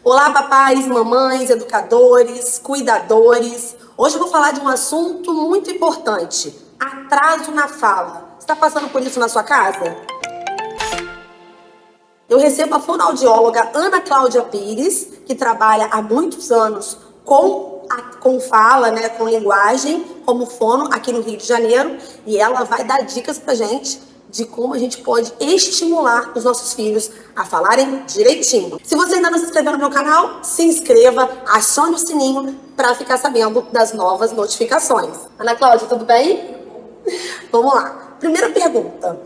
Olá, papais, mamães, educadores, cuidadores. Hoje eu vou falar de um assunto muito importante: atraso na fala. Você está passando por isso na sua casa? Eu recebo a fonoaudióloga Ana Cláudia Pires, que trabalha há muitos anos com fala, né, com linguagem, como fono aqui no Rio de Janeiro, e ela vai dar dicas pra gente de como a gente pode estimular os nossos filhos a falarem direitinho. Se você ainda não se inscreveu no meu canal, se inscreva, acione o sininho para ficar sabendo das novas notificações. Ana Cláudia, tudo bem? Vamos lá. Primeira pergunta.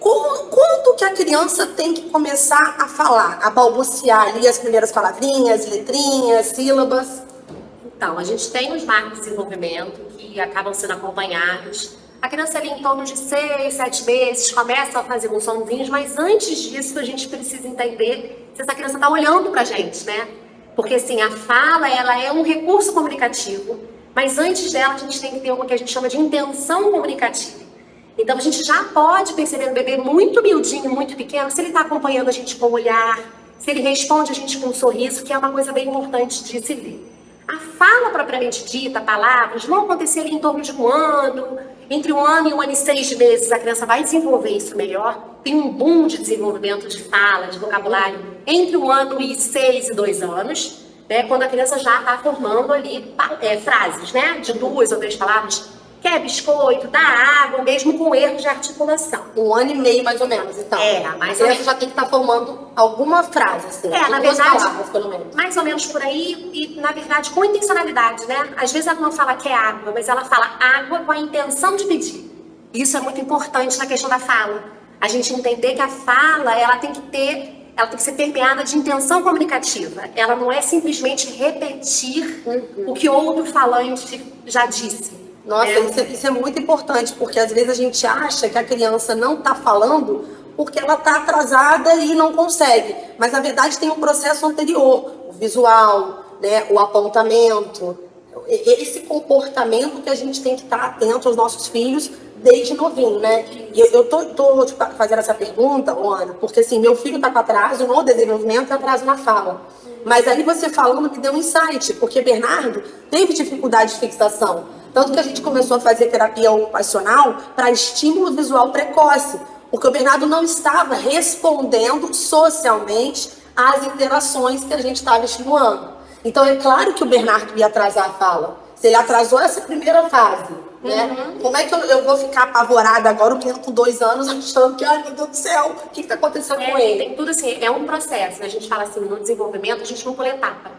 Quando que a criança tem que começar a falar, a balbuciar ali as primeiras palavrinhas, letrinhas, sílabas? Então, a gente tem os marcos de desenvolvimento que acabam sendo acompanhados. A criança ali em torno de 6, 7 meses começa a fazer uns sonzinhos, mas antes disso a gente precisa entender se essa criança está olhando pra gente, né? Porque assim, a fala, ela é um recurso comunicativo, mas antes dela a gente tem que ter uma que a gente chama de intenção comunicativa. Então a gente já pode perceber no bebê muito miudinho, muito pequeno, se ele está acompanhando a gente com o olhar, se ele responde a gente com um sorriso, que é uma coisa bem importante de se ver. A fala propriamente dita, palavras, vão acontecer ali em torno de um ano, entre 1 ano e 1 ano e 6 meses a criança vai desenvolver isso melhor. Tem um boom de desenvolvimento de fala, de vocabulário, entre 1 ano e 6 e 2 anos, né, quando a criança já está formando ali frases, né, de 2 ou 3 palavras. Quer biscoito, dá água, mesmo com erros de articulação. 1 ano e meio, mais ou menos, então. Mais ou menos. Já tem que estar formando alguma frase, assim. Na verdade, palavras, pelo menos. Mais ou menos por aí, e na verdade com intencionalidade, né? Às vezes ela não fala que é água, mas ela fala água com a intenção de pedir. Isso é muito importante na questão da fala. A gente entender que a fala, ela tem que ser permeada de intenção comunicativa. Ela não é simplesmente repetir o que outro falante já disse. Nossa, isso é muito importante, porque às vezes a gente acha que a criança não está falando porque ela está atrasada e não consegue. Mas na verdade tem um processo anterior, o visual, né, o apontamento, esse comportamento que a gente tem que estar atento aos nossos filhos desde novinho, né? E eu tô fazendo essa pergunta, Ana, porque assim, meu filho está com atraso no desenvolvimento e atraso na fala. Mas aí você falando me deu um insight, porque Bernardo teve dificuldade de fixação. Tanto que a gente começou a fazer terapia ocupacional para estímulo visual precoce, porque o Bernardo não estava respondendo socialmente às interações que a gente estava estimulando. Então é claro que o Bernardo ia atrasar a fala. Se ele atrasou essa primeira fase, né? Como é que eu vou ficar apavorada agora, o menino com 2 anos, achando que, ai meu Deus do céu, o que está acontecendo com ele? Tem tudo assim, é um processo, né? A gente fala assim, no desenvolvimento a gente não pula etapa.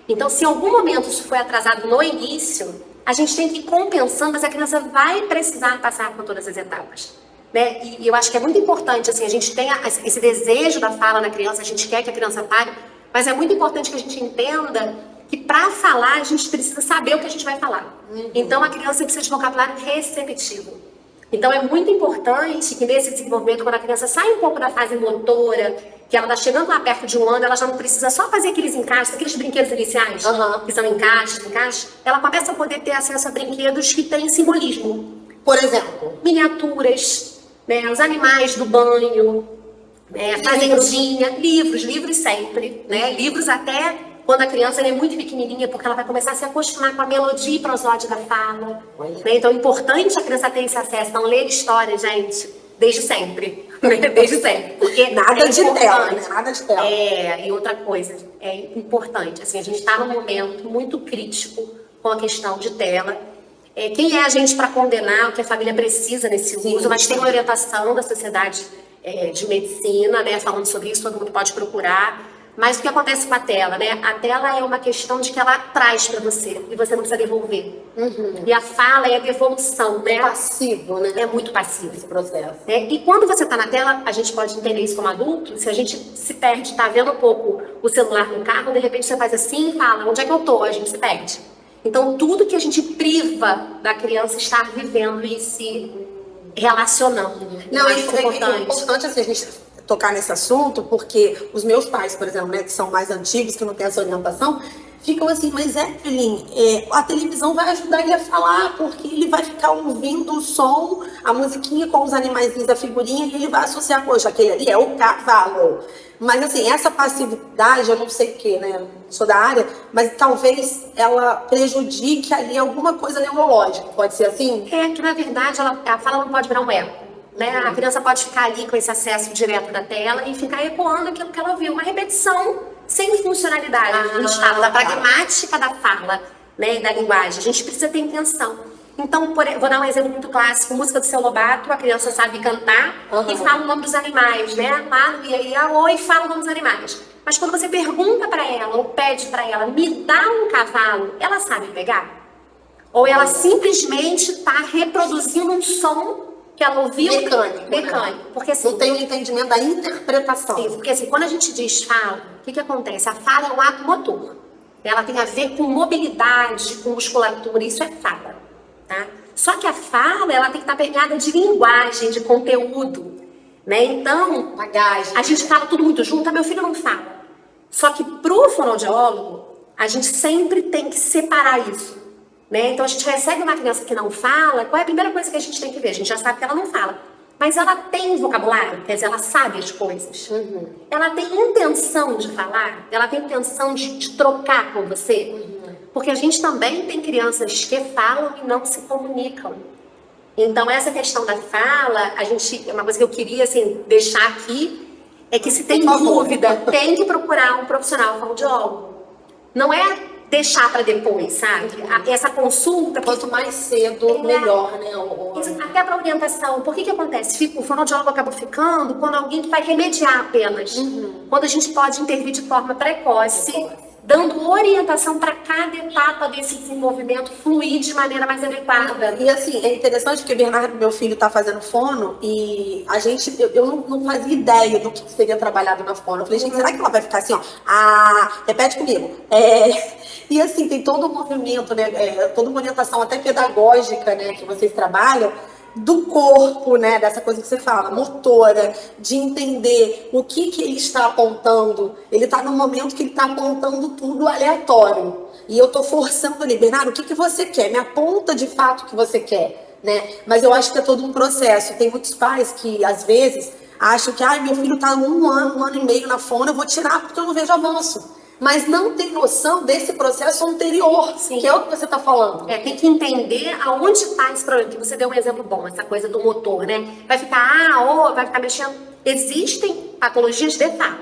Então se em algum momento isso foi atrasado no início, a gente tem que ir compensando, mas a criança vai precisar passar por todas as etapas, né? E eu acho que é muito importante, assim, a gente tem esse desejo da fala na criança, a gente quer que a criança fale, mas é muito importante que a gente entenda que para falar a gente precisa saber o que a gente vai falar. Então a criança precisa de vocabulário receptivo. Então é muito importante que nesse desenvolvimento, quando a criança sai um pouco da fase motora, que ela está chegando lá perto de 1 ano, ela já não precisa só fazer aqueles encaixes, aqueles brinquedos iniciais, que são encaixes, ela começa a poder ter acesso a brinquedos que têm simbolismo. Por exemplo, miniaturas, né, os animais do banho, fazendinha, livros sempre, né, livros até quando a criança é muito pequenininha, porque ela vai começar a se acostumar com a melodia e prosódia da fala. Né? Então é importante a criança ter esse acesso. Então ler história, gente, desde sempre. Desde sempre. Porque nada de tela, né? Nada de tela. E outra coisa, é importante, assim, a gente está num momento muito crítico com a questão de tela. Quem é a gente para condenar o que a família precisa nesse uso, mas tem uma orientação da sociedade de medicina, né, falando sobre isso, todo mundo pode procurar. Mas o que acontece com a tela, né? A tela é uma questão de que ela traz para você e você não precisa devolver. E a fala é a devolução, né? É passivo, né? É muito passivo esse processo. E quando você está na tela, a gente pode entender isso como adulto. Se a gente se perde, tá vendo um pouco o celular no carro, de repente você faz assim e fala, onde é que eu tô? A gente se perde. Então tudo que a gente priva da criança estar vivendo e se relacionando. Não, é importante assim, a gente tocar nesse assunto, porque os meus pais, por exemplo, né, que são mais antigos, que não têm essa orientação, ficam assim, mas Evelyn, a televisão vai ajudar ele a falar, porque ele vai ficar ouvindo o som, a musiquinha com os animaizinhos da figurinha, e ele vai associar, poxa, aquele ali é o cavalo. Mas assim, essa passividade, eu não sei o que, né? Sou da área, mas talvez ela prejudique ali alguma coisa neurológica, pode ser assim? É que, na verdade, a fala não pode virar um eco, né? A criança pode ficar ali com esse acesso direto da tela e ficar ecoando aquilo que ela viu, uma repetição sem funcionalidade. A gente fala da pragmática da fala, né, e da linguagem. A gente precisa ter intenção. Então, vou dar um exemplo muito clássico, música do Seu Lobato, a criança sabe cantar e fala o nome dos animais, né? Lá no Iaiaô e fala o nome dos animais. Mas quando você pergunta para ela ou pede para ela, me dá um cavalo, ela sabe pegar? Ou ela simplesmente está reproduzindo um som que ela ouviu mecânico. Porque assim, não tem o entendimento da interpretação. Sim, porque assim, quando a gente diz fala, o que acontece? A fala é um ato motor. Ela tem a ver com mobilidade, com musculatura, isso é fala. Tá? Só que a fala, ela tem que estar permeada de linguagem, de conteúdo, né? Então, bagagem, a gente fala tudo muito junto, meu filho não fala. Só que pro fonoaudiólogo, a gente sempre tem que separar isso, né? Então, a gente recebe uma criança que não fala, qual é a primeira coisa que a gente tem que ver? A gente já sabe que ela não fala. Mas ela tem vocabulário, quer dizer, ela sabe as coisas. Ela tem intenção de falar, ela tem intenção de trocar com você. Porque a gente também tem crianças que falam e não se comunicam. Então, essa questão da fala, uma coisa que eu queria assim, deixar aqui, é que se tem dúvida, tem que procurar um profissional fonoaudiólogo. Não é deixar para depois, sabe? Essa consulta... Quanto mais cedo, melhor, né? Até para orientação. Por que acontece? O fonoaudiólogo acaba ficando quando alguém que vai remediar apenas. Quando a gente pode intervir de forma precoce, dando orientação para cada etapa desse desenvolvimento fluir de maneira mais adequada. E assim, é interessante porque o Bernardo, meu filho, está fazendo fono e eu não fazia ideia do que seria trabalhado na fono. Eu falei, gente, será que ela vai ficar assim, ó? Repete comigo. E assim, tem todo um movimento, né? Toda uma orientação até pedagógica, né? Que vocês trabalham. Do corpo, né, dessa coisa que você fala, motora, de entender o que ele está apontando. Ele está num momento que ele está apontando tudo aleatório. E eu estou forçando ali, Bernardo, o que você quer? Me aponta de fato o que você quer, né? Mas eu acho que é todo um processo. Tem muitos pais que, às vezes, acham que meu filho está um ano e meio na fono, eu vou tirar porque eu não vejo avanço. Mas não tem noção desse processo anterior, que é o que você está falando. Tem que entender aonde está esse problema. Que você deu um exemplo bom, essa coisa do motor, né? Vai ficar, vai ficar mexendo. Existem patologias de fala,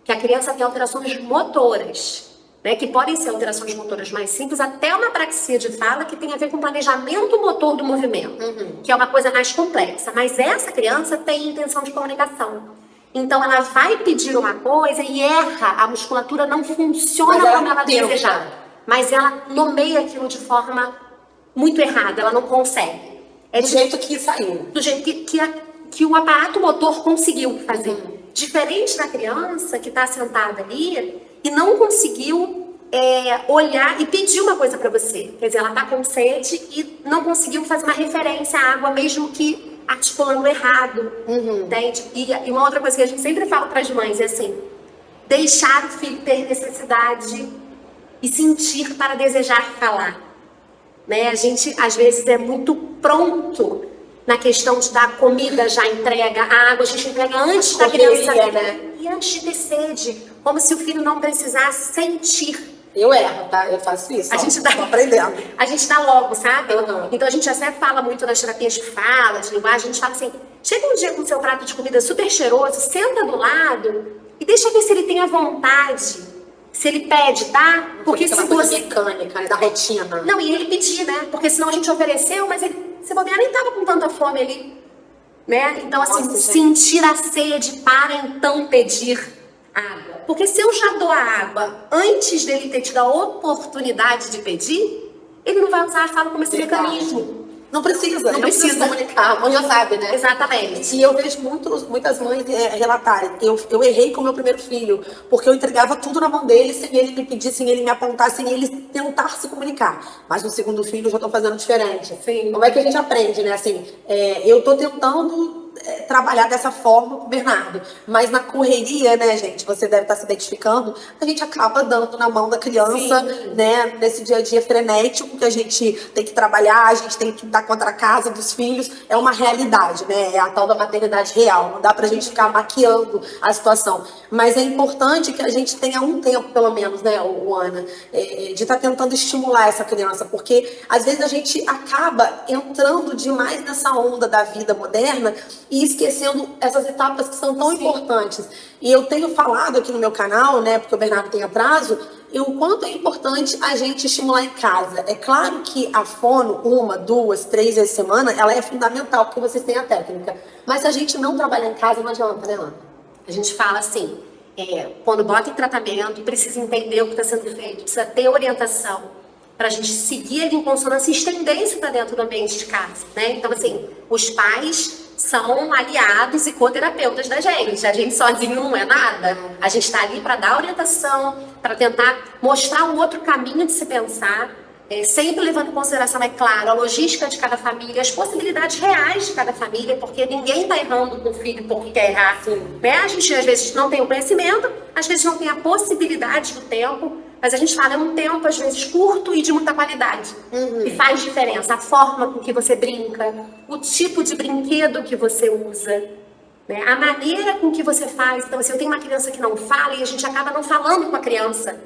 que a criança tem alterações motoras, né? Que podem ser alterações motoras mais simples, até uma apraxia de fala que tem a ver com planejamento motor do movimento, que é uma coisa mais complexa. Mas essa criança tem intenção de comunicação. Então, ela vai pedir uma coisa e erra, a musculatura não funciona como ela deseja. Mas ela nomeia aquilo de forma muito errada, ela não consegue. Do jeito que saiu. Do jeito que o aparato motor conseguiu fazer. Diferente da criança que está sentada ali e não conseguiu olhar e pedir uma coisa para você. Quer dizer, ela está com sede e não conseguiu fazer uma referência à água, mesmo que articulando errado, entende? E uma outra coisa que a gente sempre fala para as mães é assim, deixar o filho ter necessidade e sentir para desejar falar, né? A gente, às vezes, é muito pronto na questão de dar comida, já entrega, a água a gente entrega antes da criança, né? E antes de ter sede, como se o filho não precisasse sentir. Eu erro, tá? Eu faço isso. Tô aprendendo. A gente dá logo, sabe? Então a gente até fala muito nas terapias de fala, de linguagem, a gente fala assim, chega um dia com o seu prato de comida super cheiroso, senta do lado e deixa ver se ele tem a vontade. Se ele pede, dá? Porque se você... mecânica, da rotina. Não, e ele pedir, né? Porque senão a gente ofereceu, mas ele, se bobear, nem tava com tanta fome ali. Né? Então, assim, sentir a sede para então pedir água. Porque se eu já dou a água antes dele ter tido a oportunidade de pedir, ele não vai usar a fala como esse mecanismo. Não precisa comunicar, a mãe já sabe, né? Exatamente. E eu vejo muitas mães relatarem, eu errei com o meu primeiro filho, porque eu entregava tudo na mão dele, sem ele me pedir, sem ele me apontar, sem ele tentar se comunicar. Mas no segundo filho eu já estou fazendo diferente. Sim. Como é que a gente aprende, né? Assim, eu estou tentando trabalhar dessa forma com o Bernardo. Mas na correria, né, gente, você deve estar se identificando, a gente acaba dando na mão da criança, né, nesse dia a dia frenético, que a gente tem que trabalhar, a gente tem que dar contra a casa dos filhos. É uma realidade, né? É a tal da maternidade real. Não dá pra gente ficar maquiando a situação. Mas é importante que a gente tenha um tempo, pelo menos, né, Ana, de estar tentando estimular essa criança, porque às vezes a gente acaba entrando demais nessa onda da vida moderna e esquecendo essas etapas que são tão importantes. E eu tenho falado aqui no meu canal, né, porque o Bernardo tem atraso, e o quanto é importante a gente estimular em casa. É claro que a fono, 1, 2, 3 vezes por semana, ela é fundamental, porque vocês têm a técnica. Mas se a gente não trabalhar em casa, não adianta, né, Ana? A gente fala assim, quando bota em tratamento, precisa entender o que está sendo feito, precisa ter orientação para a gente seguir ali em consonância e estender isso para dentro do ambiente de casa, né? Então, assim, os pais são aliados e coterapeutas da gente. A gente sozinho não é nada. A gente está ali para dar orientação, para tentar mostrar um outro caminho de se pensar, sempre levando em consideração, é claro, a logística de cada família, as possibilidades reais de cada família, porque ninguém está errando com o filho porque quer errar. Né? A gente, às vezes, não tem o conhecimento, às vezes não tem a possibilidade do tempo, mas a gente fala, é um tempo, às vezes, curto e de muita qualidade. E faz diferença. A forma com que você brinca, o tipo de brinquedo que você usa, né? A maneira com que você faz. Então, se eu tenho uma criança que não fala e a gente acaba não falando com a criança,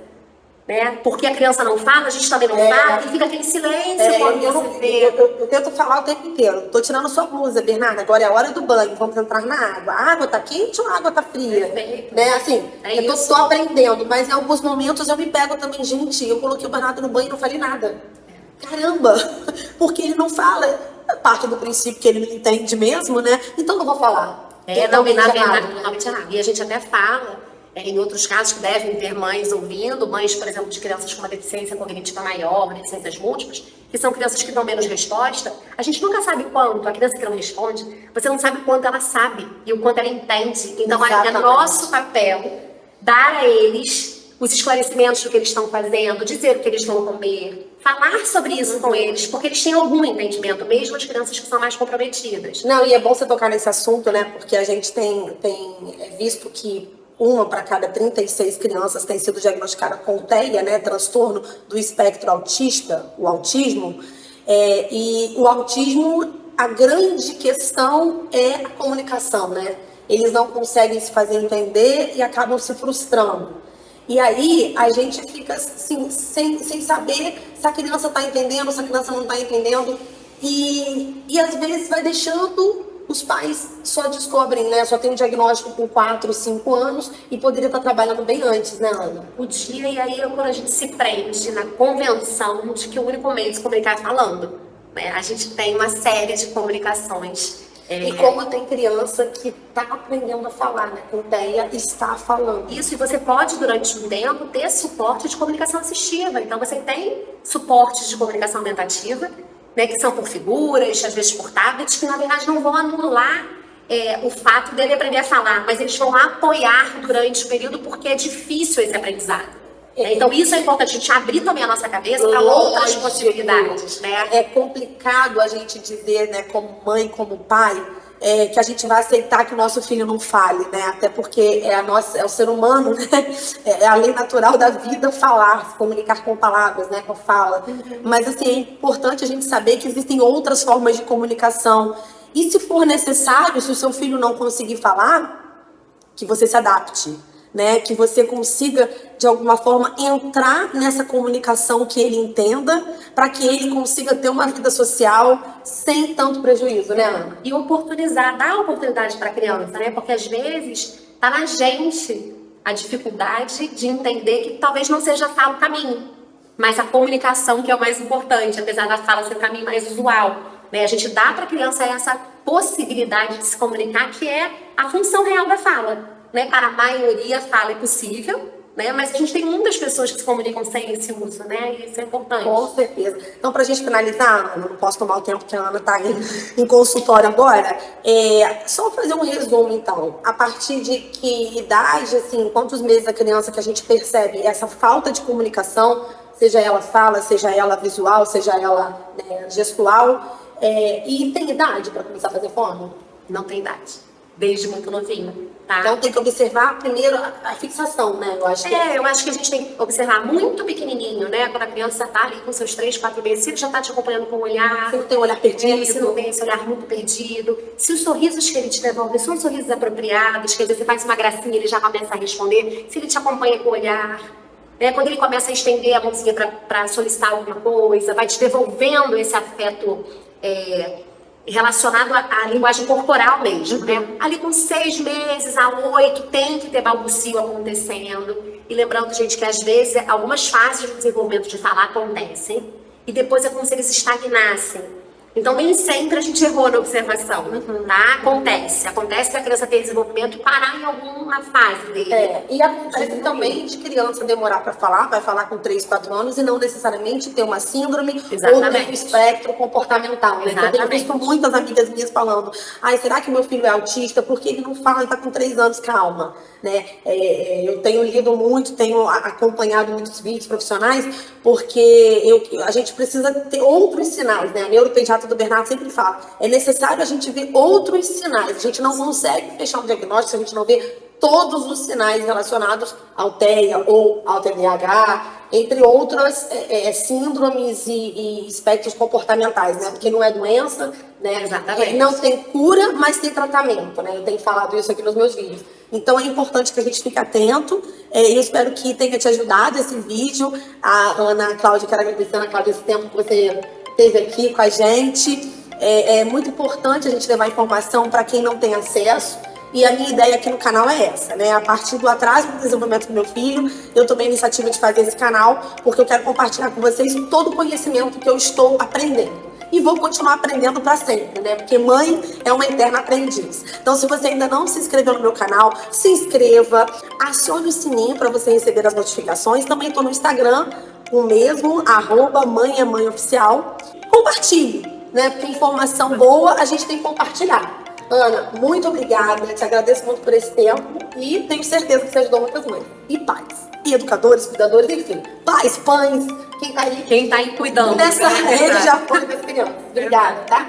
né? Porque a criança não fala, a gente também não fala, e fica aquele silêncio quando você vê. Eu tento falar o tempo inteiro. Tô tirando sua blusa, Bernardo. Agora é a hora do banho. Vamos entrar na água. A água tá quente ou a água tá fria? Né? Assim, eu tô aprendendo, mas em alguns momentos eu me pego também, gente. Eu coloquei o Bernardo no banho e não falei nada. Caramba! Porque ele não fala. Parte do princípio que ele não entende mesmo, né? Então não vou falar. Não me nada. E a gente até fala. Em outros casos que devem ter mães ouvindo, mães, por exemplo, de crianças com uma deficiência cognitiva maior, deficiências múltiplas, que são crianças que dão menos resposta, a gente nunca sabe quanto. A criança que não responde, você não sabe o quanto ela sabe e o quanto ela entende. Então, é nosso papel dar a eles os esclarecimentos do que eles estão fazendo, dizer o que eles vão comer, falar sobre isso com eles, porque eles têm algum entendimento, mesmo as crianças que são mais comprometidas. Não, e é bom você tocar nesse assunto, né? Porque a gente tem visto que 1 para cada 36 crianças tem sido diagnosticada com TEA, né, transtorno do espectro autista, o autismo. E o autismo, a grande questão é a comunicação, né? Eles não conseguem se fazer entender e acabam se frustrando. E aí a gente fica assim, sem saber se a criança está entendendo, se a criança não está entendendo. E às vezes vai deixando. Os pais só descobrem, né? Só tem um diagnóstico com 4, 5 anos e poderia estar trabalhando bem antes, né, Ana? Podia, e aí é quando a gente se prende na convenção de que o único meio de se comunicar é falando. Né? A gente tem uma série de comunicações. E como tem criança que está aprendendo a falar, né? Com TEA está falando. Isso, e você pode, durante um tempo, ter suporte de comunicação assistiva. Então, você tem suportes de comunicação aumentativa, né, que são por figuras, às vezes por tablets, que na verdade não vão anular o fato dele aprender a falar, mas eles vão apoiar durante o período porque é difícil esse aprendizado. Então isso é importante, a gente abrir também a nossa cabeça para outras possibilidades. Né? É complicado a gente dizer, né, como mãe, como pai, que a gente vai aceitar que o nosso filho não fale, né? Até porque é o ser humano, né? É a lei natural da vida falar, se comunicar com palavras, né? Com fala. Mas assim, é importante a gente saber que existem outras formas de comunicação. E se for necessário, se o seu filho não conseguir falar, que você se adapte. Né, que você consiga, de alguma forma, entrar nessa comunicação que ele entenda, para que ele consiga ter uma vida social sem tanto prejuízo, né, Ana? E dar oportunidade para a criança, né? Porque às vezes está na gente a dificuldade de entender que talvez não seja a fala o caminho, mas a comunicação que é o mais importante, apesar da fala ser o caminho mais usual. Né? A gente dá para a criança essa possibilidade de se comunicar, que é a função real da fala. Né, para a maioria a fala é possível, né, mas a gente tem muitas pessoas que se comunicam sem esse uso, né, e isso é importante. Com certeza. Então, para a gente finalizar, Ana, não posso tomar o tempo que a Ana está em consultório agora, só fazer um resumo, então. A partir de que idade, assim, quantos meses a criança que a gente percebe essa falta de comunicação, seja ela fala, seja ela visual, seja ela, né, gestual, e tem idade para começar a fazer fono? Não tem idade. Desde muito novinho, tá? Então tem que observar primeiro a fixação, né? Eu acho que eu acho que a gente tem que observar muito pequenininho, né? Quando a criança tá ali com seus 3, 4 meses, se ele já tá te acompanhando com o olhar. Se não tem um olhar perdido. Se não tem esse olhar muito perdido. Se os sorrisos que ele te devolve são sorrisos apropriados, quer dizer, você faz uma gracinha, ele já começa a responder. Se ele te acompanha com o olhar. Quando ele começa a estender a mãozinha para solicitar alguma coisa, vai te devolvendo esse afeto relacionado à linguagem corporal mesmo, né? Ali com 6 meses a 8 tem que ter balbucio acontecendo. E lembrando, gente, que às vezes algumas fases do desenvolvimento de falar acontecem e depois é como se eles estagnassem. Então, nem sempre a gente errou na observação, tá? Acontece que a criança ter desenvolvimento e parar em alguma fase dele. E acontece também de criança demorar para falar, vai falar com 3, 4 anos e não necessariamente ter uma síndrome ou ter um espectro comportamental, né? Eu tenho visto muitas amigas minhas falando, será que meu filho é autista? Porque ele não fala, ele tá com 3 anos, calma, né? Eu tenho lido muito, tenho acompanhado muitos vídeos profissionais, porque a gente precisa ter outros sinais, né? A neuropediatra do Bernardo sempre fala, é necessário a gente ver outros sinais. A gente não consegue fechar um diagnóstico se a gente não vê todos os sinais relacionados ao TEA ou ao TDAH, entre outras síndromes e espectros comportamentais, né? Porque não é doença, né? Exatamente. Não tem cura, mas tem tratamento, né? Eu tenho falado isso aqui nos meus vídeos. Então é importante que a gente fique atento. Eu espero que tenha te ajudado esse vídeo. A Ana Cláudia, quero agradecer, Ana Cláudia, esse tempo que você esteve aqui com a gente. É muito importante a gente levar informação para quem não tem acesso. E a minha ideia aqui no canal é essa, né? A partir do atraso do desenvolvimento do meu filho, eu tomei a iniciativa de fazer esse canal, porque eu quero compartilhar com vocês todo o conhecimento que eu estou aprendendo. E vou continuar aprendendo para sempre, né? Porque mãe é uma eterna aprendiz. Então, se você ainda não se inscreveu no meu canal, se inscreva, acione o sininho para você receber as notificações. Também estou no Instagram, o mesmo, @mãeemãeoficial. Compartilhe, né? Porque informação boa a gente tem que compartilhar. Ana, muito obrigada, te agradeço muito por esse tempo e tenho certeza que você ajudou muitas mães e pais, e educadores, cuidadores, enfim, pais, pães, quem tá aí cuidando nessa rede de apoio das crianças. Obrigada, tá?